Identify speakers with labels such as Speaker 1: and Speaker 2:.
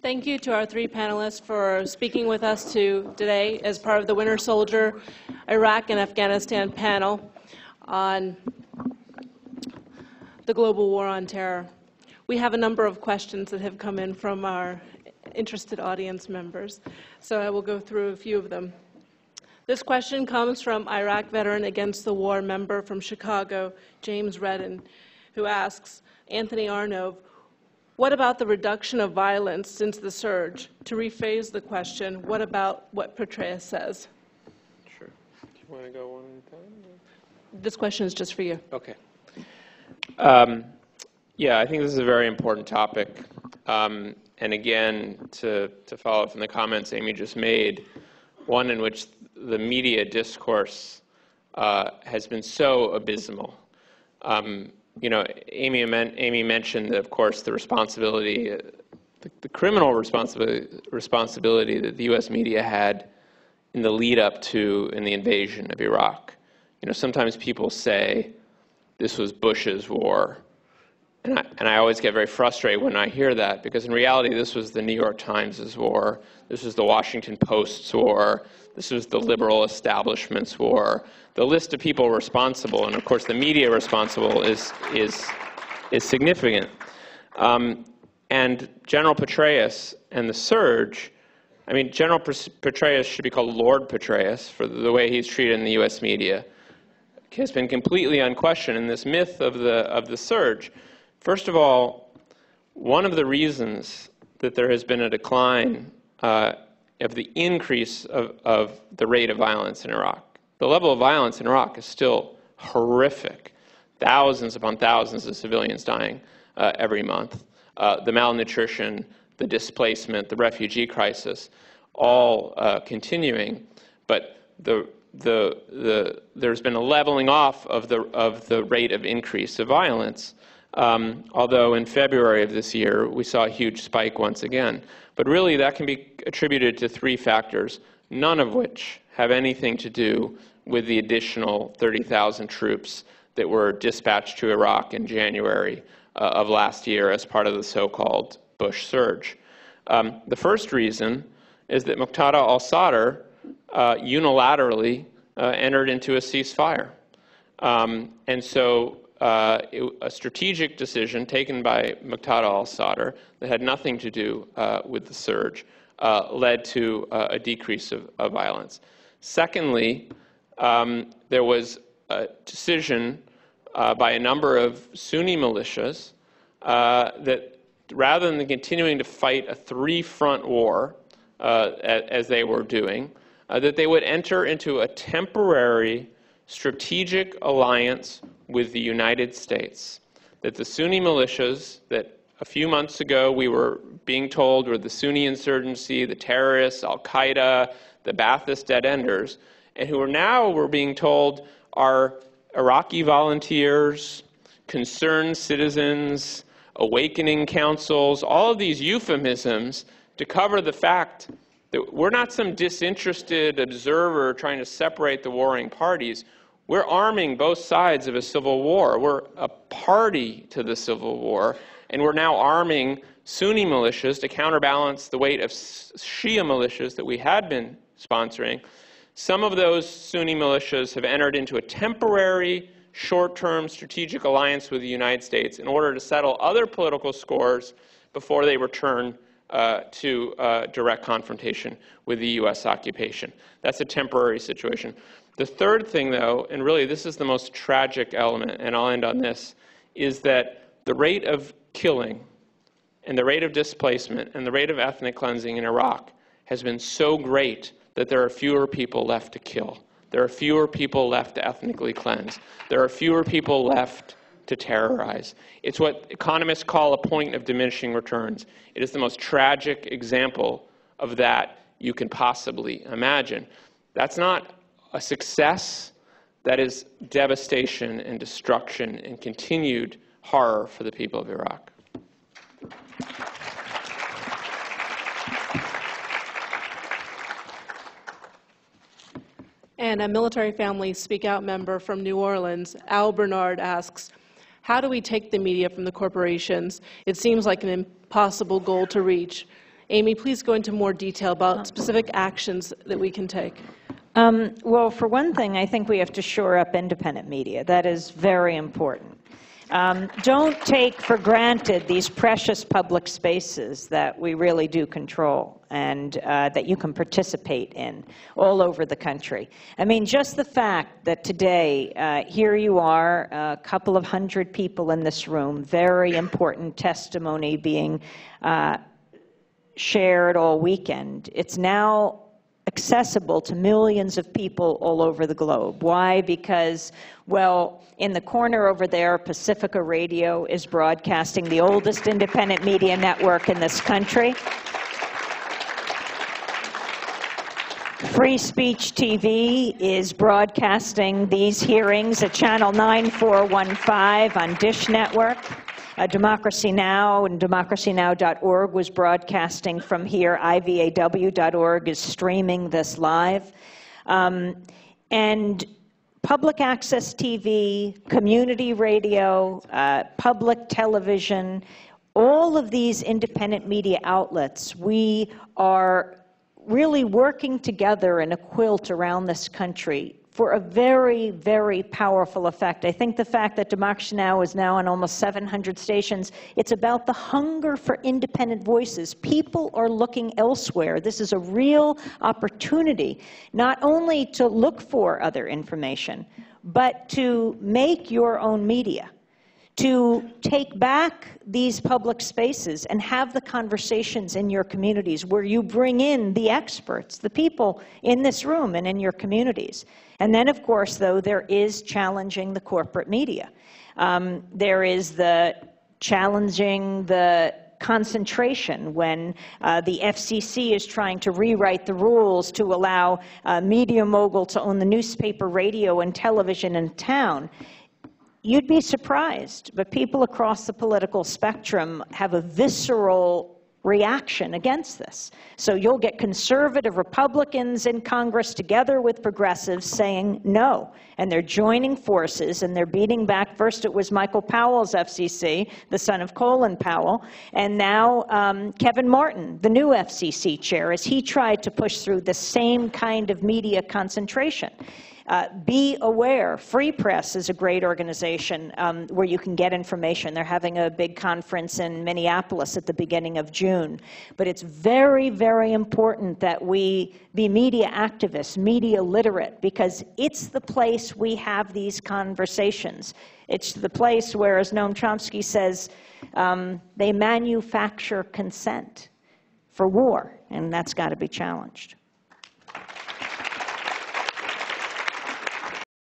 Speaker 1: Thank you to our three panelists for speaking with us today as part of the Winter Soldier Iraq and Afghanistan panel on the global war on terror. We have a number of questions that have come in from our interested audience members, so I will go through a few of them. This question comes from Iraq veteran Against the War member from Chicago, James Redden, who asks, Anthony Arnove, what about the reduction of violence since the surge? To rephrase the question, what about what Petraeus says?
Speaker 2: Sure. Do you want to go one at a time?
Speaker 1: This question is just for you.
Speaker 2: Okay. Yeah, I think this is a very important topic. And again, to follow from the comments Amy just made, one in which the media discourse has been so abysmal. You know, Amy mentioned that, of course, the responsibility, the criminal responsibility that the U.S. media had in the lead up to in the invasion of Iraq. You know, sometimes people say this was Bush's war, and I always get very frustrated when I hear that, because in reality, this was the New York Times' war, this was the Washington Post's war, this was the liberal establishment's war. The list of people responsible, and of course the media responsible, is significant. And General Petraeus and the surge, I mean, General Petraeus should be called Lord Petraeus for the way he's treated in the U.S. media, has been completely unquestioned in this myth of the surge. First of all, one of the reasons that there has been a decline of the increase of the rate of violence in Iraq. The level of violence in Iraq is still horrific. Thousands upon thousands of civilians dying every month. The malnutrition, the displacement, the refugee crisis, all continuing. But there's been a leveling off of the rate of increase of violence. Although in February of this year, we saw a huge spike once again. But really, that can be attributed to three factors, none of which have anything to do with the additional 30,000 troops that were dispatched to Iraq in January of last year as part of the so-called Bush surge. The first reason is that Muqtada al-Sadr unilaterally entered into a ceasefire. And so a strategic decision taken by Muqtada al-Sadr that had nothing to do with the surge led to a decrease of violence. Secondly, there was a decision by a number of Sunni militias that rather than continuing to fight a three-front war, as they were doing, that they would enter into a temporary strategic alliance with the United States. That the Sunni militias that a few months ago we were being told were the Sunni insurgency, the terrorists, Al-Qaeda, the Ba'athist dead-enders, and who are now, we're being told, are Iraqi volunteers, concerned citizens, awakening councils, all of these euphemisms to cover the fact that we're not some disinterested observer trying to separate the warring parties. We're arming both sides of a civil war. We're a party to the civil war, and we're now arming Sunni militias to counterbalance the weight of Shia militias that we had been sponsoring. Some of those Sunni militias have entered into a temporary, short-term strategic alliance with the United States in order to settle other political scores before they return to direct confrontation with the U.S. occupation. That's a temporary situation. The third thing, though, and really this is the most tragic element, and I'll end on this, is that the rate of killing and the rate of displacement and the rate of ethnic cleansing in Iraq has been so great that there are fewer people left to kill. There are fewer people left to ethnically cleanse. There are fewer people left to terrorize. It's what economists call a point of diminishing returns. It is the most tragic example of that you can possibly imagine. That's not a success. That is devastation and destruction and continued horror for the people of Iraq.
Speaker 1: And a Military Family Speak Out member from New Orleans, Al Bernard, asks, how do we take the media from the corporations? It seems like an impossible goal to reach. Amy, please go into more detail about specific actions that we can take.
Speaker 3: Well, for one thing, I think we have to shore up independent media. That is very important. Don't take for granted these precious public spaces that we really do control and that you can participate in all over the country. I mean, just the fact that today, here you are, a couple of hundred people in this room, very important testimony being shared all weekend. It's now accessible to millions of people all over the globe. Why? Because, well, in the corner over there, Pacifica Radio is broadcasting, the oldest independent media network in this country. Free Speech TV is broadcasting these hearings at channel 9415 on Dish Network. Democracy Now! And democracynow.org was broadcasting from here. IVAW.org is streaming this live. And public access TV, community radio, public television, all of these independent media outlets, we are really working together in a quilt around this country for a very, very powerful effect. I think the fact that Democracy Now! Is now on almost 700 stations, it's about the hunger for independent voices. People are looking elsewhere. This is a real opportunity, not only to look for other information, but to make your own media, to take back these public spaces and have the conversations in your communities where you bring in the experts, the people in this room and in your communities. And then, of course, though, there is challenging the corporate media. There is the challenging the concentration when the FCC is trying to rewrite the rules to allow media mogul to own the newspaper, radio, and television in town. You'd be surprised, but people across the political spectrum have a visceral reaction against this. So you'll get conservative Republicans in Congress together with progressives saying no, and they're joining forces and they're beating back. First it was Michael Powell's FCC, the son of Colin Powell, and now Kevin Martin, the new FCC chair, as he tried to push through the same kind of media concentration. Be aware. Free Press is a great organization where you can get information. They're having a big conference in Minneapolis at the beginning of June. But it's very, very important that we be media activists, media literate, because it's the place we have these conversations. It's the place where, as Noam Chomsky says, they manufacture consent for war, and that's got to be challenged.